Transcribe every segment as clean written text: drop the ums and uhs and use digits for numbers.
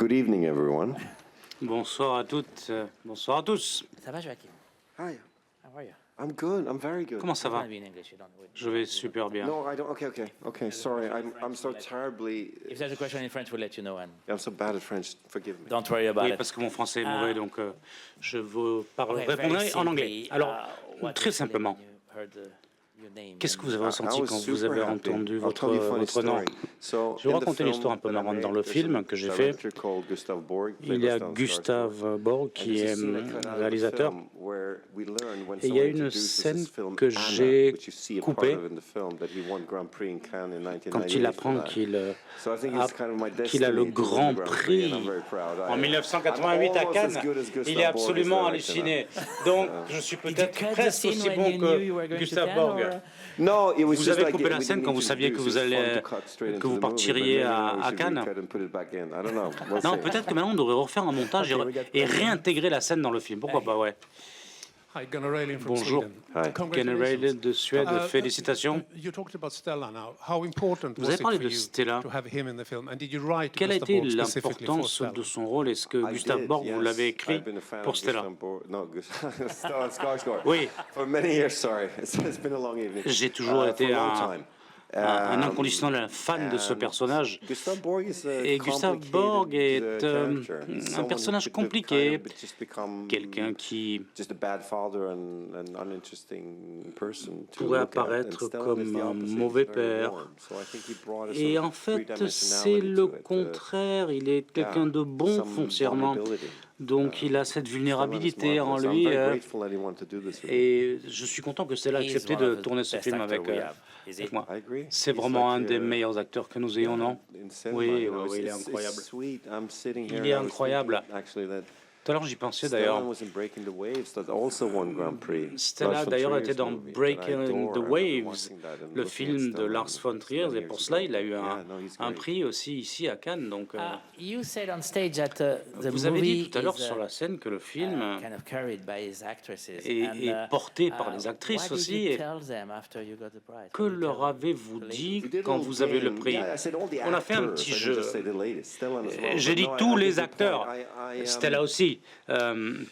Good evening, everyone. Bonsoir à toutes, bonsoir à tous. Ça va, Joachim? Hi. How are you? I'm good. I'm very good. Comment ça va? Be in English, you don't worry. Je vais super bien. No, I don't. Okay. Sorry, I'm so terribly. If there's a question in French, we'll let you know, and I'm so bad at French. Forgive me. don't worry about Oui, it. parce que mon français est mauvais, donc je vous répondrai very en anglais. simply, Alors, what très was the name simplement, when you heard your name qu'est-ce que vous and- avez ressenti I was quand vous super avez happy. entendu I'll tell you a funny votre nom? story. So, Je vais in vous the raconter une film histoire un peu that I marrante. Dans made, le there's film a que j'ai fait, director called Gustav Borg, il y played a by Stellan Gustav Skarsgård. Borg And qui there's a est scene I cut out of the réalisateur. film where we learn when Et il y a someone une introduces scène this film, que Anna, j'ai which you see a part coupée of in the film, that he won Grand Prix in Cannes in quand il 1998 apprend for that. So I think it's kind of my qu'il a le destiny to win Grand the Grand Prix, and Prix I'm very proud. en 1988 à Cannes. Il est absolument halluciné. Donc, je suis peut-être cut the presque scene aussi when bon you knew you were que going to Gustav Cannes, Borg. or- No, it was Vous just avez like coupé la we scène didn't quand vous need to saviez que introduce, vous it's fun allez to cut straight que into vous the partiriez movie, but maybe now we à should Cannes. recut and put it back in. I don't know. We'll Non, see. peut-être que maintenant on devrait refaire un montage et réintégrer la scène dans le film. Pourquoi pas, ouais. Hi, Gunnar Railin from Bonjour, Sweden. Hi. Ken Reilly de Suède, Uh, félicitations. You talked about Stella now. How important Vous was avez it parlé for de you Stella. to have him in the film? And did you write Quelle a Gustav été Borg specifically for l'importance Stella? de son rôle? Est-ce que I Gustav did, Borg, vous yes. l'avez écrit I've been a fan pour of Stella? Gustav Borg. No, Stellan Skarsgård. Oui. For many years, sorry. It's been a long evening. J'ai toujours été for a long time. un inconditionnel fan de ce personnage. Gustav Borg is a Et Gustav Borg est character. He's un someone personnage who could compliqué, kind of just become quelqu'un qui just a bad father and an uninteresting person to pourrait look at. And apparaître Stellan comme is the un opposite. mauvais He's very père. warm. So I think he brought a Et sort en of fait, c'est three-dimensionality le to it, contraire. Il est quelqu'un de bon some foncièrement. vulnerability. Donc il a cette vulnérabilité en So I'm lui. very grateful that he wanted to do this with me. Et je suis content que Stella ait He's accepté one of de the tourner ce best film actors avec, we have. Is avec it? moi. I agree. C'est He's vraiment like, un des meilleurs acteurs que nous ayons, non? in cinema, Oui, you know, oui, il est it's incroyable. sweet. I'm sitting Il here est and I was incroyable. thinking, actually, that Tout à l'heure, j'y pensais Stellan d'ailleurs. was in Breaking the Waves that also won Grand Prix. Stella Lars von d'ailleurs Trier's était dans movie that I Breaking adore. the I remember Waves, watching that and le looking at film de Stellan Lars von Trier, some et years pour cela, ago. il a eu Yeah, no, he's un great. prix aussi ici à Cannes. Donc, You said on stage that the vous avez dit movie tout à l'heure is, sur la scène que le film kind of carried by his actresses. est porté par les actrices what aussi. Did you Et tell them after you got the prize? que What did you leur tell them? avez-vous The dit We did a quand little vous avez le game. prix? Yeah, I said all the On a fait un actors. petit I didn't jeu. just say the ladies. Stellan as well. J'ai But dit no, I tous get les your acteurs. point. Stella aussi.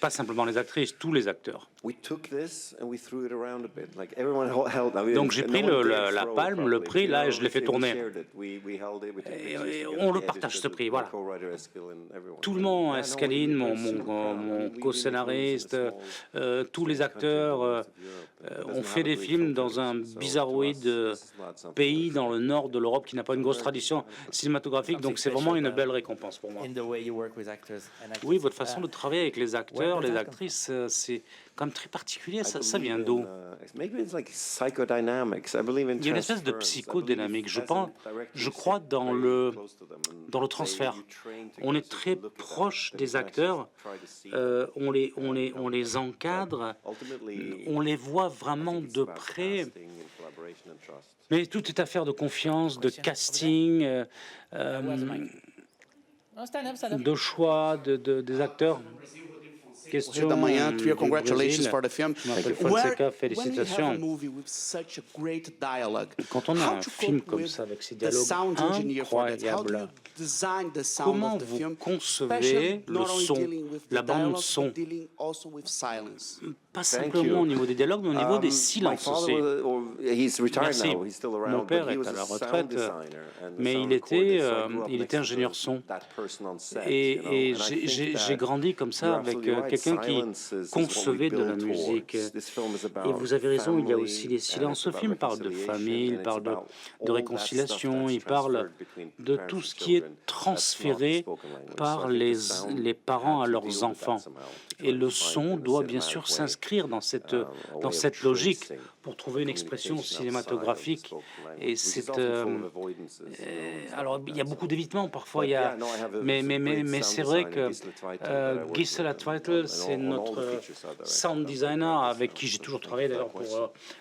Pas simplement les actrices, tous les acteurs. We took this and we threw it around a bit. Like everyone held. I mean, Donc j'ai no pris one dared la throw it palme, le properly. prix, là, et je l'ai We fait tourner. shared it. We held it. We took Et pictures together. on le The partage, editors, ce prix, the voilà. co-writer Eskil and everyone. Tout le monde, Yeah, no, Escaline, we were mon super proud. We co-scénariste, really moved in a tous les small country in the acteurs, north of Europe that ont doesn't fait have a des great films film dans un tradition. So bizarroïde to us, this is not something pays we're dans le nord de l'Europe qui n'a pas une grosse tradition cinématographique, donc c'est vraiment une belle récompense pour moi. In the way you work with actors and actresses. Oui, votre façon de travailler avec les acteurs, where does les that come actrices, c'est quand même très particulier. I Ça vient believe d'où? maybe it's like psychodynamics. I believe in Il y a une espèce de transference. I psychodynamique. believe Je as pense, a director, je you crois sit dans very le close to them and dans le they- transfert. you train On est together, so très you look at them, proche then des you can acteurs. actually try to see them. On les encadre. Ultimately, On les voit I vraiment think it's de about près. casting and collaboration and trust. Mais tout est affaire de confiance, de casting, Oh, stand up, stand up. de choix des acteurs. Question Da manhã, du Trier, congratulations Brésil. for the film. Je m'appelle Where, Fonseca, when we have a félicitations. movie with such a great dialogue, Quand on a how un to film cope comme with ça avec ces the dialogues sound engineer for that? How do you incroyables, design the sound comment of the vous film, concevez especially le not only son, dealing with la the bande dialogue, son? but dealing also with silence? Pas Thank simplement you. au niveau des dialogues, mais au niveau des My silences father aussi. he's retired Merci. now. He's still Mon around, père but he est was à la a sound retraite, designer and a mais sound il était, recordist, so I grew up il next était to ingénieur son. that person on set, Et you know, and I think j'ai that grandi comme ça you're avec absolutely right. quelqu'un qui Silence is what we concevait de la build musique. towards. This film is about Et vous avez raison, il y a family, aussi les and silences. it's Ce about film parle de reconciliation, famille, il and it's parle about de all that réconciliation, stuff il that's parle transferred between de parents tout and ce qui est children. That's not the transféré spoken language. So par I think the sound les parents had à to leurs deal with enfants. that somehow, to Et try le to find son in a doit bien cinematic sûr way, s'inscrire dans a way of cette logique tracing pour trouver une expression communication cinématographique. outside of the spoken language, Et which is c'est often full of avoidances, you know, and stuff alors like il y a that. beaucoup d'évitements parfois. But Il y a, yeah, no, I have a mais great sound c'est vrai designer, que Gisela Teitel, that I work Gisela with, and Teitel, c'est all the notre features are direct. sound designer avec qui j'ai toujours travaillé d'ailleurs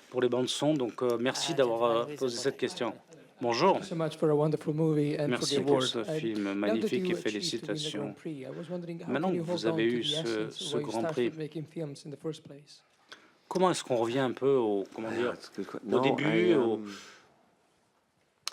pour les bandes son. Donc merci d'avoir posé cette question. Bonjour. So much for a wonderful movie and for Merci the pour award. ce And film now that magnifique you et achieved to win the félicitations. Grand Prix, I was wondering how Maintenant can you que hold vous on avez to eu the ce essence why you Grand started Prix, making films in the first place? comment est-ce qu'on revient un peu au, comment dire, That's a good question. au No, début,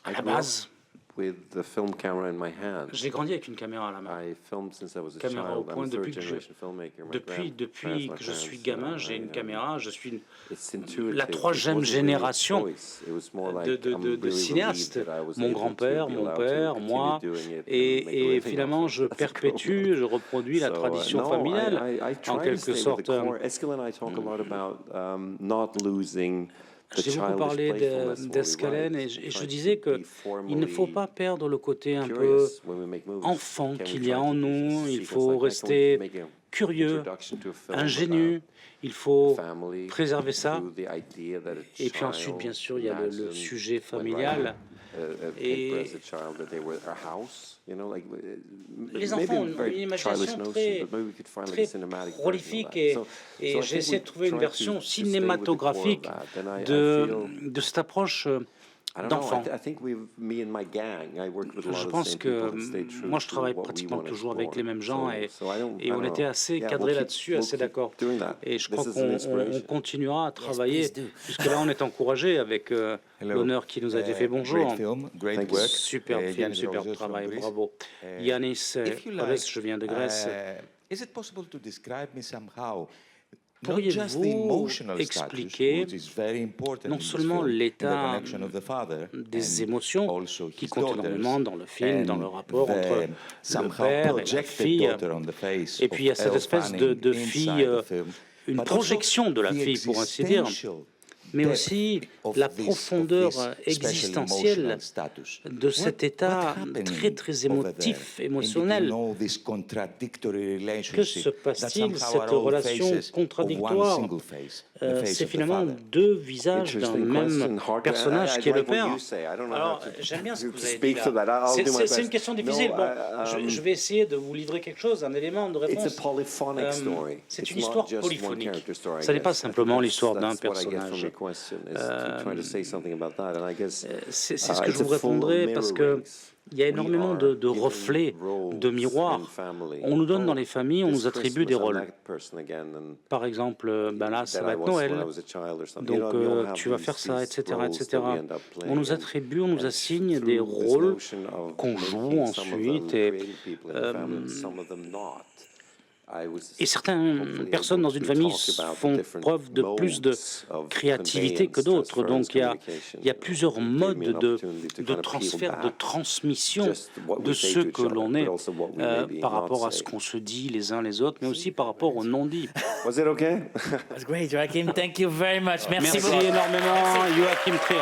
à la I grew up base? with the film camera in my hand. J'ai grandi avec une caméra à la main. I filmed since I was a Caméra au child. I'm point a depuis third que generation filmmaker. My depuis grandparents, my que je suis parents, gamin, j'ai une caméra. Je suis it's intuitive. la It troisième wasn't really a génération choice. It was more like, de I'm really cinéastes. relieved that I was Mon able to grand-père, be mon allowed to père, continue moi, doing it and make a et living finalement off je it as a grown-up. perpétue, je reproduis la So, tradition no, familiale, I try en to quelque stay with sorte. the core. Eskil and I talk a lot about not losing the J'ai beaucoup childish parlé playfulness when we d'Escalen write. et je Try disais to que be il ne faut formally pas perdre le côté un peu curious when we make movies. enfant Can we qu'il try y a to en do nous. just a Il sequence faut like that? Can we rester make an curieux, introduction to a film ingénu. about Il faut family préserver ça. through the idea that a Et puis ensuite, child bien sûr, il y a le imagined sujet when familial. writing a Et paper as a child that they were a house, you know, like les maybe enfants a ont very une childish imagination notion, très, but maybe we could find like très a cinematic version of prolifique that. et So I j'ai think essayé we de trouver une try version to stay with the core of cinématographique that. And I de cette approche I don't know, d'enfant. I think me and my gang, I worked with a lot Je of the pense same que people and stayed true moi je to travaille what we pratiquement wanna toujours avec explore. les mêmes gens et I on don't était know. assez Yeah, cadrés we'll là-dessus, keep assez d'accord. doing that. Et je This crois is an qu'on inspiration. continuera à travailler, please do. puisque là on est encouragé avec l'honneur qui nous a été fait. Bonjour. Great film, great Thank you. work. Superbe film, Yanis superbe Roses from travail, Greece. bravo. Yanis If you Roses, like, je viens de Grèce. is it possible to describe me somehow? Not Pourriez-vous just the emotional expliquer status, which is very important non in this seulement film, in the l'état connection of the father des and émotions also qui his comptent daughters, énormément dans le film, dans le and rapport entre the le somehow père et la projected fille. daughter on the face Et puis il y a of cette Elle espèce Fanning de inside fille, the film, une but also projection de la the fille, pour ainsi dire, existential mais depth aussi of la this- of profondeur this special existentielle emotional status. de cet état happening très très over émotif, there? émotionnel. And you know this contradictory Que relationship se that passe-t-il, somehow cette are all relation faces of contradictoire? one single face, the face C'est of the finalement father. deux visages d'un Interesting même question. Hard to- personnage I qui est le like what père. you say. I don't know Alors, how to- j'aime bien ce que to vous avez dit speak to là. that. I'll do my C'est une best. question No, difficile. Bon, je vais essayer de vous livrer quelque chose, un élément de It's réponse. a polyphonic story. C'est It's une not histoire just one polyphonique. character story, I Ça n'est pas guess. I think simplement that's- l'histoire d'un that's what I get from personnage. your question, is to try to say something about that. And I guess C'est ce que it's je a vous full répondrai parce que mirror race. il y a We énormément are de given reflets, roles de in miroirs. family. On nous donne dans Oh, les familles, on this nous attribue des Christmas, I'm rôles. that person again, and Par exemple, ben là, ça that va I être was when I Noël. was a child or something. Donc, You know, we all have tu vas these- faire ça, these etc., roles etc. that we end up playing, On nous and- attribue, on nous and assigne through des this rôles notion of qu'on making joue some of them ensuite et, creative people in the family and some of them not. et certaines personnes dans une famille font preuve de plus de créativité que d'autres. Donc il y a plusieurs modes de transfert, de transmission de ce que l'on est par rapport à ce qu'on se dit les uns les autres, mais aussi par rapport au non-dit. Was it okay? That's great, Joachim. Thank you very much. Merci Merci beaucoup. énormément, Joachim Trier.